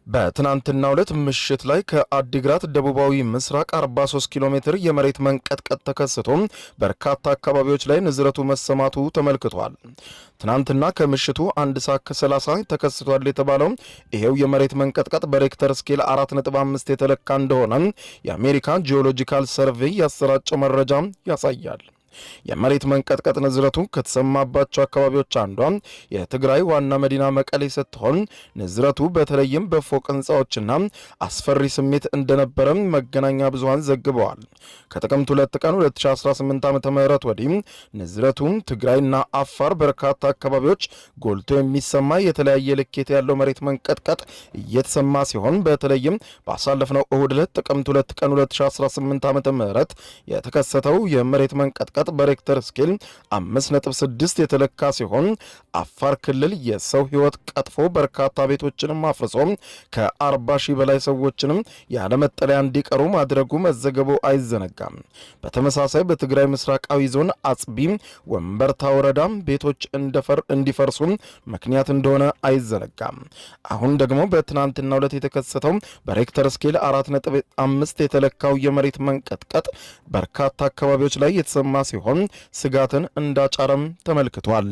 በትናንትናው ዕለት ምሽት ላይ ከአዲግራት ደቡባዊ ምስራቅ 43 ኪሎ ሜትር የመሬት መንቀጥቀጥ ተከስቶ በርካታ አካባቢዎች ላይ ንዝረቱ መሰማቱ ተመልክቷል። ትናንትና ከምሽቱ 1 ሰዓት ከ30 ተከስቷል የተባለው ይሄው የመሬት መንቀጥቀጥ በሬክተር ስኬል 4.5 የተለካ እንደሆነ የአሜሪካ ጂኦሎጂካል ሰርቬይ ያሰራጨው መረጃ ያሳያል። የመሬት መንቀጥቀጥ ንዝረቱ ከተሰማባቸው አካባቢዎች አንዷ የትግራይ ዋና መዲና መቀሌ ስትሆን ንዝረቱ በተለይም በፎቅ ህንፃዎችና አስፈሪ ስሜት እንደነበረ መገናኛ ብዙሃን ዘግበዋል። ከጥቅምት 2 ቀን 2018 ዓ.ም ወዲህ ንዝረቱ ትግራይና አፋር በርካታ አካባቢዎች ጎልቶ የሚሰማ የተለያየ ልኬት ያለው መሬት መንቀጥቀጥ እየተሰማ ሲሆን በተለይም ባሳለፍነው እሁድ ዕለት ጥቅምት 2 ቀን 2018 ዓ.ም የተከሰተው የመሬት መንቀጥቀጥ በሬክተር ስኬል 5.6 የተለካ ሲሆን አፋር ክልል የሰው ህይወት ቀጥፎ በርካታ ቤቶችንም አፍርሶ ከ40 ሺህ በላይ ሰዎችንም ያለ መጠለያ እንዲቀሩ ማድረጉ መዘገቡ አይዘነጋም። በተመሳሳይ በትግራይ ምስራቃዊ ዞን አጽቢ ወንበርታ ወረዳ ቤቶች እንዲፈርሱ ምክንያት እንደሆነ አይዘነጋም። አሁን ደግሞ በትናንትናው ዕለት የተከሰተው በሬክተር ስኬል 4.5 የተለካው የመሬት መንቀጥቀጥ በርካታ አካባቢዎች ላይ የተሰማ ሲሆን ስጋትን እንዳጫረም ተመልክቷል።